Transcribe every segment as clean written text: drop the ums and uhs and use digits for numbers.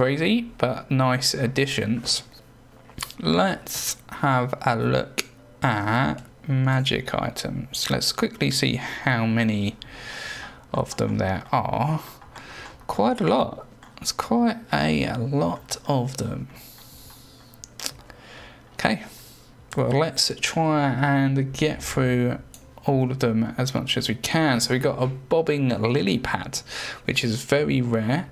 crazy, but nice additions. Let's have a look at magic items. Let's quickly see how many of them there are. Quite a lot. It's quite a lot of them. Okay, well, let's try and get through all of them as much as we can. So we got a Bobbin Lily Pad, which is very rare.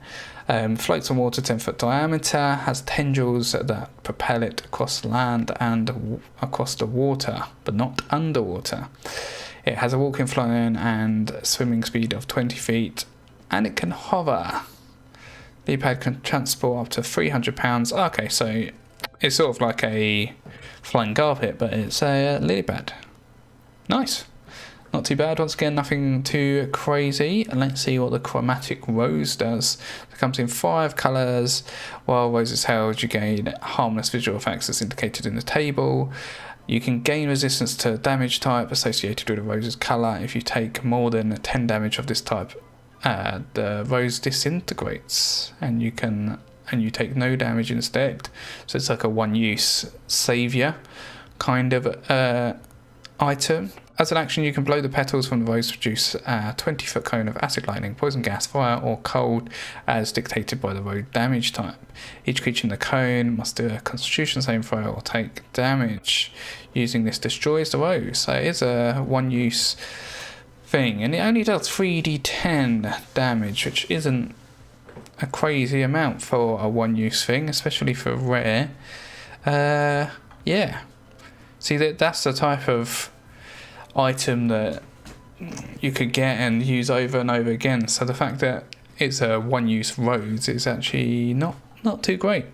Floats on water 10-foot diameter, has tendrils that propel it across land and across the water, but not underwater. It has a walking, flying and swimming speed of 20 feet, and it can hover. Lily Pad can transport up to 300 pounds. Okay, so it's sort of like a flying carpet, but it's a lily pad. Nice. Not too bad. Once again, nothing too crazy. And let's see what the Chromatic Rose does. It comes in 5 colours. While Rose is held, you gain harmless visual effects as indicated in the table. You can gain resistance to damage type associated with the rose's colour. If you take more than 10 damage of this type, the rose disintegrates, and you take no damage instead. So it's like a one-use saviour kind of item. As an action, you can blow the petals from the rose to produce a 20-foot cone of acid, lightning, poison gas, fire or cold as dictated by the rose damage type. Each creature in the cone must do a constitution saving throw or take damage. Using this destroys the rose. So it is a one-use thing, and it only does 3d10 damage, which isn't a crazy amount for a one-use thing, especially for rare. Yeah. See, that's the type of item that you could get and use over and over again. So the fact that it's a one-use rose is actually not too great.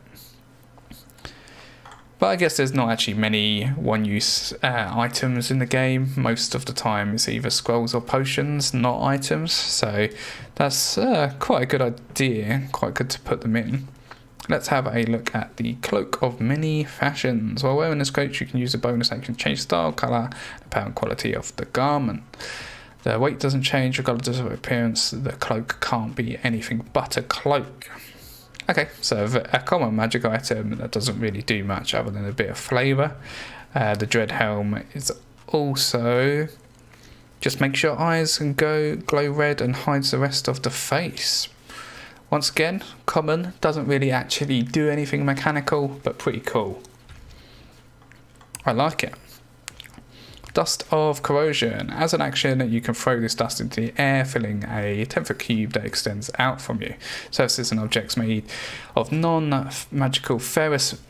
But I guess there's not actually many one-use items in the game. Most of the time it's either scrolls or potions, not items. So that's quite a good idea, quite good to put them in. Let's have a look at the Cloak of Many Fashions. While wearing this coat, you can use a bonus action to change style, colour, and apparent quality of the garment. The weight doesn't change regardless of appearance. The cloak can't be anything but a cloak. Okay, so a common magic item that doesn't really do much other than a bit of flavour. The Dread Helm is also just makes your eyes and glow red and hides the rest of the face. Once again, common, doesn't really actually do anything mechanical, but pretty cool. I like it. Dust of Corrosion. As an action, you can throw this dust into the air, filling a 10-foot cube that extends out from you. Surfaces and objects made of non-magical ferrous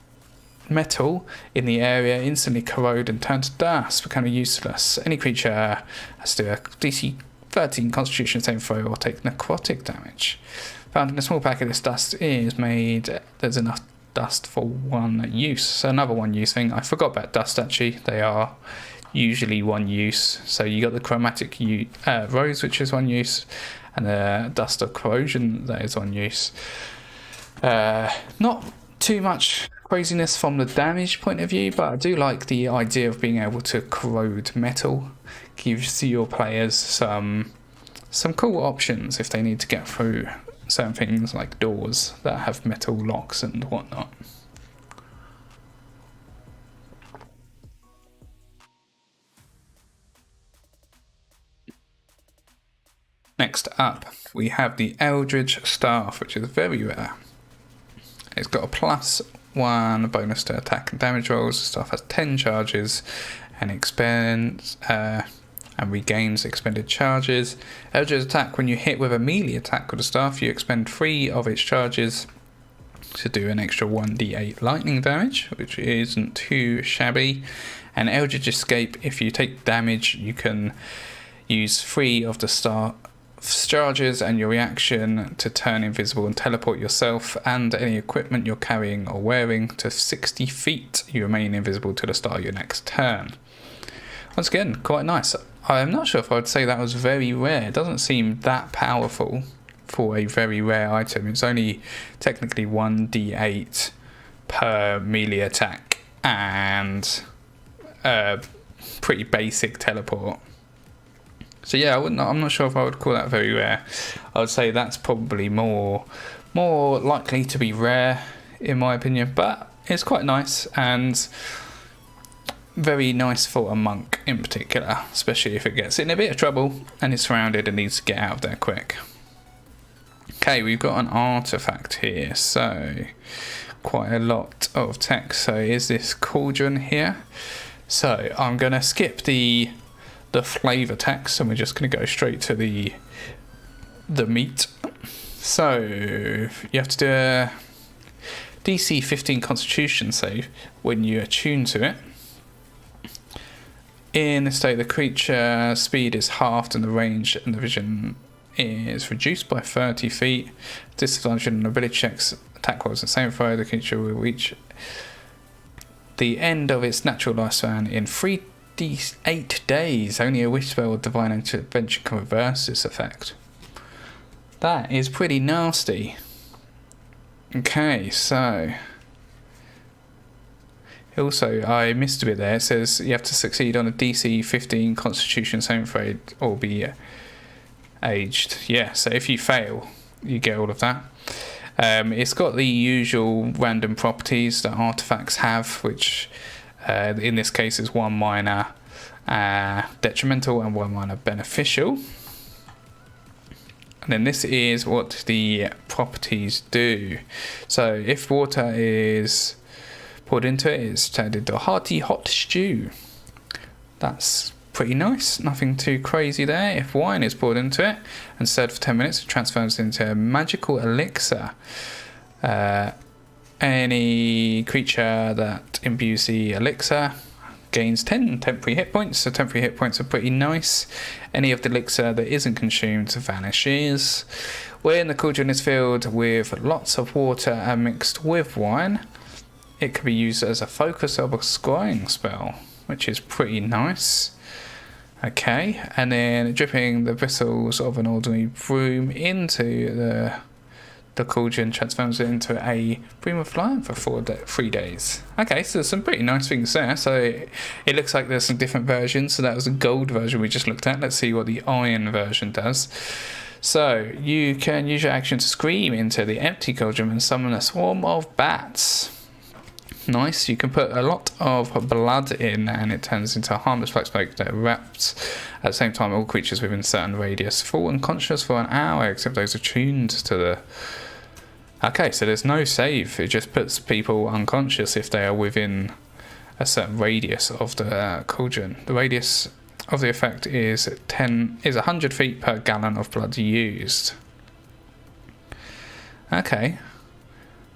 metal in the area instantly corrode and turn to dust, becoming useless. Any creature has to do a DC 13 Constitution saving throw or take necrotic damage. Found in a small packet, this dust is made. There's enough dust for one use. So another one use thing. I forgot about dust actually. They are usually one use. So you got the Chromatic Rose, which is one use, and the Dust of Corrosion, that is one use. Not too much craziness from the damage point of view, but I do like the idea of being able to corrode metal. Gives your players some cool options if they need to get through certain things like doors that have metal locks and whatnot. Next up, we have the Eldridge Staff, which is very rare. It's got a +1 bonus to attack and damage rolls. The staff has 10 charges and expends and regains expended charges. Eldridge attack: when you hit with a melee attack with the staff, you expend 3 of its charges to do an extra 1d8 lightning damage, which isn't too shabby. And Eldridge escape: if you take damage, you can use 3 of the staff's charges and your reaction to turn invisible and teleport yourself and any equipment you're carrying or wearing to 60 feet. You remain invisible to the start of your next turn. Once again, quite nice. I'm not sure if I would say that was very rare. It doesn't seem that powerful for a very rare item. It's only technically 1d8 per melee attack and pretty basic teleport. So yeah, I'm not sure if I would call that very rare. I would say that's probably more more likely to be rare in my opinion, but it's quite nice and very nice for a monk in particular, especially if it gets in a bit of trouble and is surrounded and needs to get out of there quick. Okay, we've got an artifact here, so quite a lot of text. So is this cauldron here? So I'm going to skip the flavour text and we're just going to go straight to the meat. So you have to do a DC 15 Constitution save when you attune to it. In this state, the creature speed is halved and the range and the vision is reduced by 30 feet. Disadvantage on ability checks, attack rolls and saving throw. The creature will reach the end of its natural lifespan in 3d8 days. Only a wish spell or divine intervention can reverse this effect. That is pretty nasty. Okay, so also I missed a bit there. It says you have to succeed on a DC 15 Constitution saving throw or be aged. Yeah, so if you fail, you get all of that. It's got the usual random properties that artifacts have, which in this case is 1 minor detrimental and 1 minor beneficial. And then this is what the properties do. So if water is poured into it, it's turned into a hearty hot stew. That's pretty nice, nothing too crazy there. If wine is poured into it and stirred for 10 minutes, it transforms into a magical elixir. Any creature that imbues the elixir gains 10 temporary hit points, so temporary hit points are pretty nice. Any of the elixir that isn't consumed vanishes. When the cauldron is filled with lots of water and mixed with wine, it can be used as a focus of a scrying spell, which is pretty nice. Okay, and then dripping the bristles of an ordinary broom into the cauldron transforms it into a broom of fire for 3 days. Okay, so there's some pretty nice things there. So it looks like there's some different versions. So that was the gold version we just looked at. Let's see what the iron version does. So you can use your action to scream into the empty cauldron and summon a swarm of bats. Nice. You can put a lot of blood in and it turns into a harmless black smoke that erupts. At the same time, all creatures within a certain radius fall unconscious for an hour, except those attuned to the... Okay, so there's no save. It just puts people unconscious if they are within a certain radius of the cauldron. The radius of the effect is 100 feet per gallon of blood used. Okay.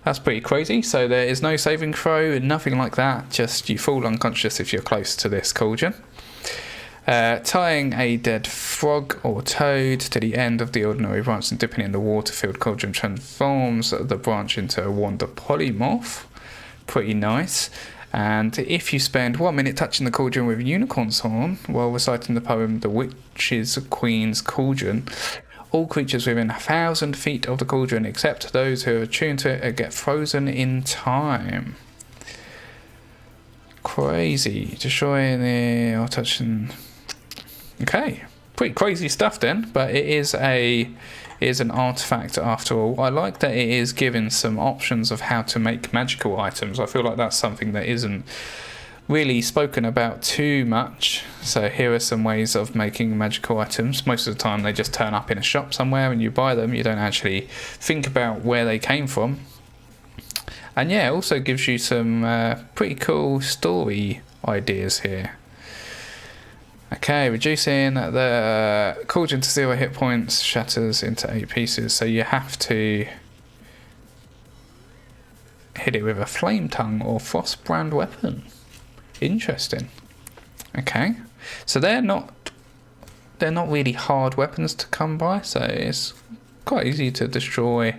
That's pretty crazy. So there is no saving throw, nothing like that. Just you fall unconscious if you're close to this cauldron. Tying a dead frog or toad to the end of the ordinary branch and dipping it in the water-filled cauldron transforms the branch into a wand polymorph. Pretty nice. And if you spend 1 minute touching the cauldron with a unicorn's horn while reciting the poem The Witch's Queen's Cauldron, all creatures within 1,000 feet of the cauldron, except those who are attuned to it, get frozen in time. Crazy. Destroying the or touching... Okay, pretty crazy stuff then, but it is an artifact after all. I like that it is given some options of how to make magical items. I feel like that's something that isn't really spoken about too much. So here are some ways of making magical items. Most of the time they just turn up in a shop somewhere and you buy them. You don't actually think about where they came from. And yeah, it also gives you some pretty cool story ideas here. Okay, reducing the cauldron to 0 hit points, shatters into 8 pieces. So you have to hit it with a flame tongue or frostbrand weapon. Interesting. Okay, so they're not really hard weapons to come by, so it's quite easy to destroy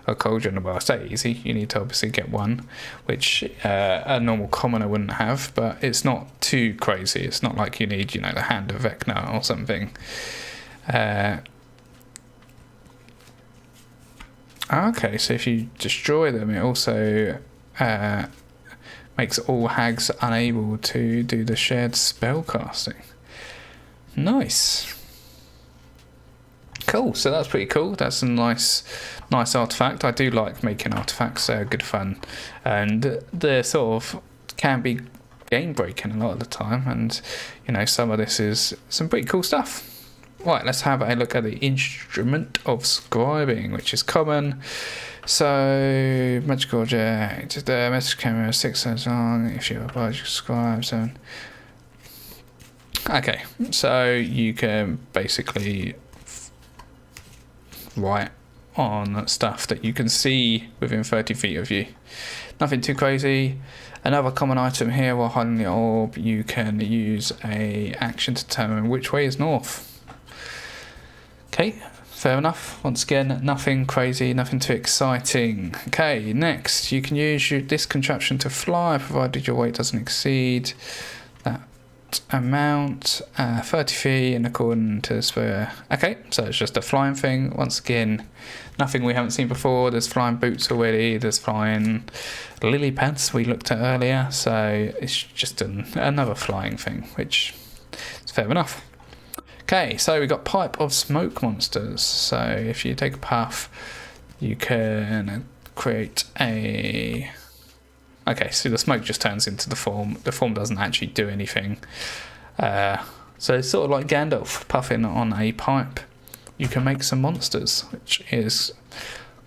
a cauldron. Well, I say easy, you need to obviously get one, which a normal commoner wouldn't have, but it's not too crazy. It's not like you need, the hand of Vecna or something. Okay, so if you destroy them, it also makes all hags unable to do the shared spell casting. Nice. Cool, so that's pretty cool. That's a nice artifact. I do like making artifacts, they're good fun. And they're sort of can be game breaking a lot of the time, and you know, some of this is some pretty cool stuff. Right, let's have a look at the instrument of scribing, which is common. So magical object, the message camera 6 seconds long. If you oblige, you scribe. So okay, so you can basically write on stuff that you can see within 30 feet of you. Nothing too crazy. Another common item here, while hiding the orb, you can use a action to determine which way is north. Okay, fair enough. Once again, nothing crazy, nothing too exciting. Okay, next, you can use this contraption to fly, provided your weight doesn't exceed that amount, 30 feet in accordance to the sphere. Okay, so it's just a flying thing. Once again, nothing we haven't seen before. There's flying boots already, there's flying lily pads we looked at earlier, so it's just another flying thing, which is fair enough. Okay, so we got pipe of smoke monsters. So if you take a puff, you can create a... Okay, so the smoke just turns into the form. The form doesn't actually do anything. So it's sort of like Gandalf puffing on a pipe. You can make some monsters, which is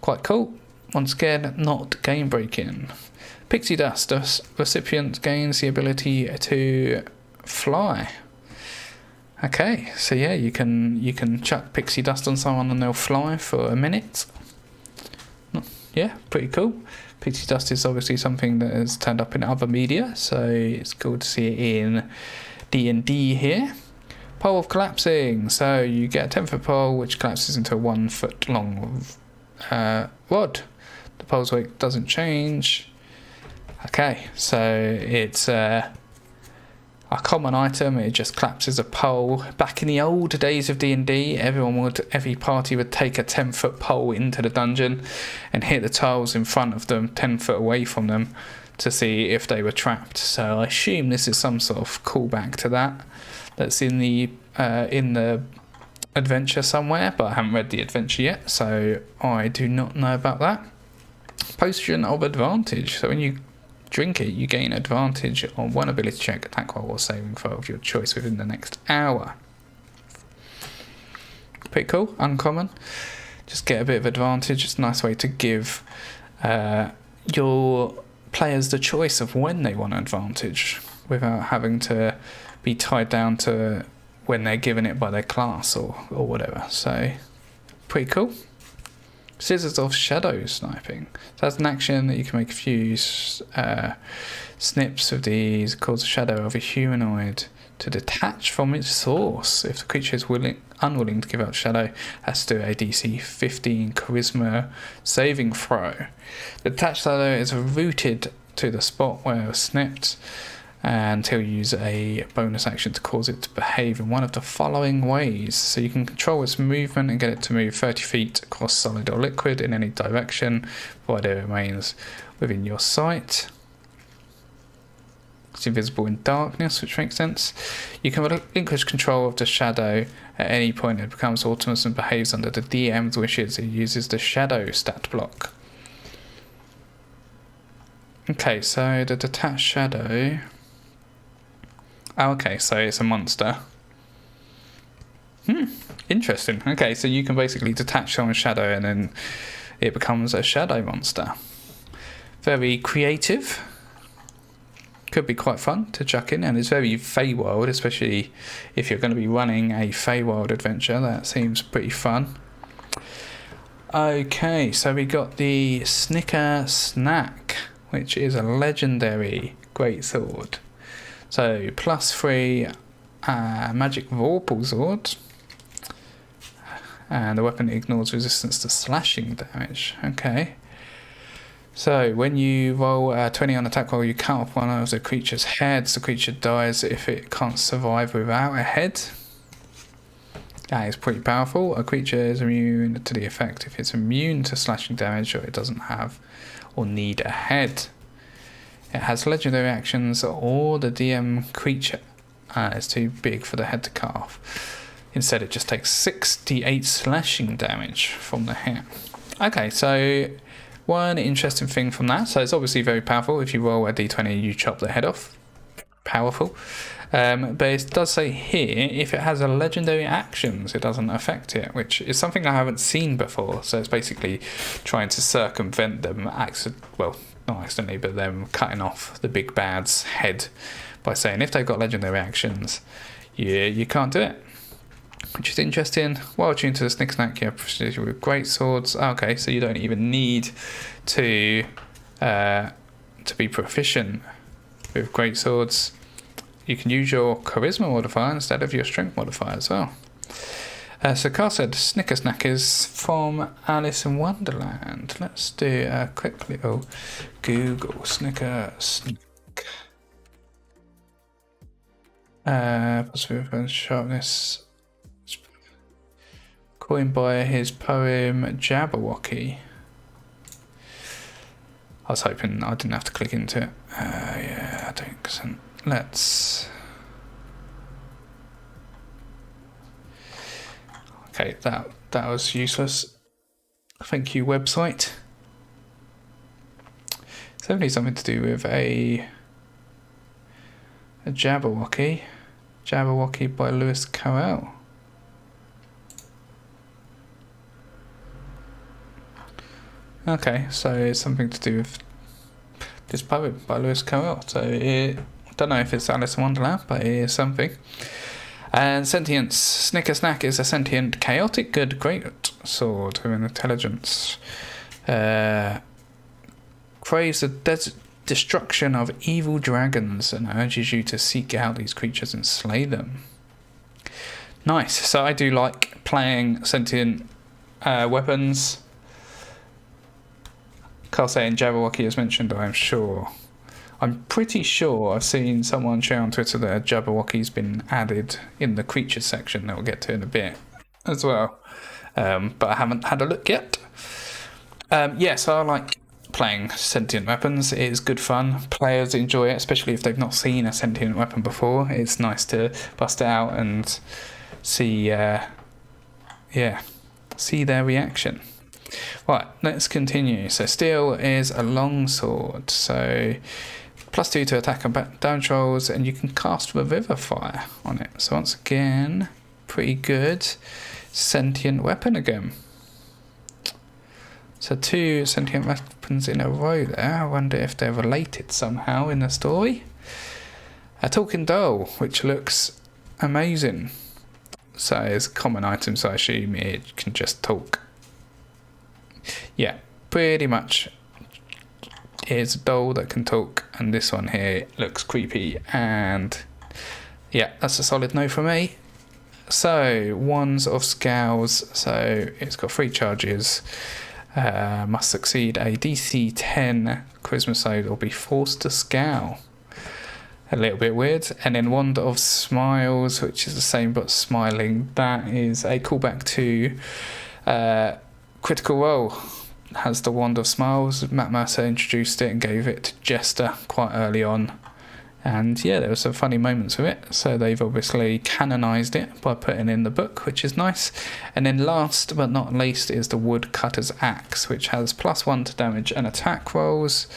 quite cool. Once again, not game breaking. Pixie Dust, the recipient gains the ability to fly. Okay, so yeah, you can chuck pixie dust on someone and they'll fly for a minute. Yeah, pretty cool. Pixie dust is obviously something that has turned up in other media, so it's cool to see it in D&D here. Pole of collapsing, so you get a 10-foot pole which collapses into a 1-foot long rod. The pole's weight doesn't change. Okay, so it's a common item. It just collapses a pole. Back in the old days of D&D, every party would take a 10-foot pole into the dungeon and hit the tiles in front of them, 10 foot away from them, to see if they were trapped. So I assume this is some sort of callback to that. That's in the adventure somewhere, but I haven't read the adventure yet, so I do not know about that. Potion of advantage. So when you drink it, you gain advantage on one ability check, attack roll, or saving throw of your choice within the next hour. Pretty cool, uncommon. Just get a bit of advantage. It's a nice way to give your players the choice of when they want advantage without having to be tied down to when they're given it by their class or whatever. So, pretty cool. Scissors of Shadow Sniping. So that's an action that you can make a few snips of these, cause a shadow of a humanoid to detach from its source. If the creature is unwilling to give out shadow, has to do a DC 15 Charisma saving throw. The detached shadow is rooted to the spot where it was snipped until you use a bonus action to cause it to behave in one of the following ways. So you can control its movement and get it to move 30 feet across solid or liquid in any direction, provided it remains within your sight. It's invisible in darkness, which makes sense. You can relinquish control of the shadow at any point. It becomes autonomous and behaves under the DM's wishes. It uses the shadow stat block. Okay, so the detached shadow... Oh, okay, so it's a monster. Interesting. Okay, so you can basically detach someone's shadow and then it becomes a shadow monster. Very creative. Could be quite fun to chuck in, and it's very Feywild, especially if you're going to be running a Feywild adventure. That seems pretty fun. Okay, so we got the Snicker Snack, which is a legendary greatsword. So +3 magic vorpal sword, and the weapon ignores resistance to slashing damage. Okay. So when you roll 20 on attack roll, you cut off one of the creature's heads. The creature dies if it can't survive without a head. That is pretty powerful. A creature is immune to the effect if it's immune to slashing damage or it doesn't have or need a head. It has legendary actions or the DM creature is too big for the head to cut off. Instead, it just takes 68 slashing damage from the hit. Okay, so one interesting thing from that. So it's obviously very powerful. If you roll a d20, you chop the head off. Powerful. But it does say here, if it has a legendary actions, it doesn't affect it, which is something I haven't seen before. So it's basically trying to circumvent them, well, not accidentally, but them cutting off the big bad's head by saying if they've got legendary actions, you can't do it. Which is interesting. While tuned to the Snicker Snack, you have precision with great swords. Okay, so you don't even need to be proficient with great swords. You can use your charisma modifier instead of your strength modifier as well. So Carl said Snicker Snack is from Alice in Wonderland. Let's do a quick little Google Snicker Snack. Possibly sharpness. Coined by his poem Jabberwocky. I was hoping I didn't have to click into it. Yeah, I don't. Let's. Okay, that was useless. Thank you, website. It's definitely something to do with a Jabberwocky. Jabberwocky by Lewis Carroll. Okay, so it's something to do with this poem by Lewis Carroll. So I don't know if it's Alice in Wonderland, but it is something. And sentience. Snicker Snack is a sentient, chaotic good great sword with an intelligence. Craves the destruction of evil dragons and urges you to seek out these creatures and slay them. Nice. So I do like playing sentient weapons. Carl saying Jabberwocky is mentioned, I'm sure. I'm pretty sure I've seen someone share on Twitter that Jabberwocky's been added in the creatures section that we'll get to in a bit as well. But I haven't had a look yet. Yeah, so I like playing sentient weapons. It is good fun. Players enjoy it, especially if they've not seen a sentient weapon before. It's nice to bust it out and see their reaction. Right, let's continue. So steel is a long sword, so +2 to attack and damage rolls, and you can cast Revivify on it. So once again, pretty good sentient weapon again. So 2 sentient weapons in a row there. I wonder if they're related somehow in the story. A talking doll, which looks amazing. So it's a common item, so I assume it can just talk. Yeah, pretty much is a doll that can talk, and this one here looks creepy, and yeah, that's a solid no for me. So, Wands of Scowls, so it's got 3 charges, must succeed a DC 10 charisma save or be forced to scowl. A little bit weird. And then Wand of Smiles, which is the same but smiling, that is a callback to Critical Role. Has the Wand of Smiles. Matt Mercer introduced it and gave it to Jester quite early on, and yeah, there were some funny moments with it, so they've obviously canonised it by putting in the book, which is nice. And then last but not least is the Woodcutter's Axe, which has +1 to damage and attack rolls,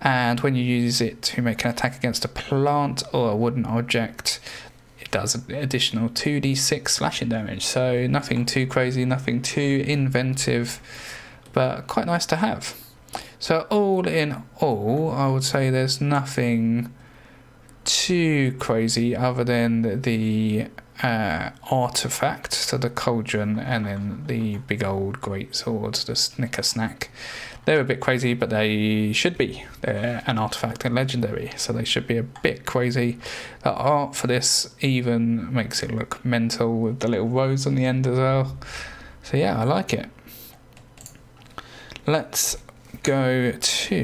and when you use it to make an attack against a plant or a wooden object, it does an additional 2d6 slashing damage. So nothing too crazy, nothing too inventive, but quite nice to have. So all in all, I would say there's nothing too crazy other than the artifact, so the cauldron, and then the big old great swords, the Snicker Snack. They're a bit crazy, but they should be. They're an artifact and legendary, so they should be a bit crazy. The art for this even makes it look mental with the little rose on the end as well. So yeah, I like it. Let's go to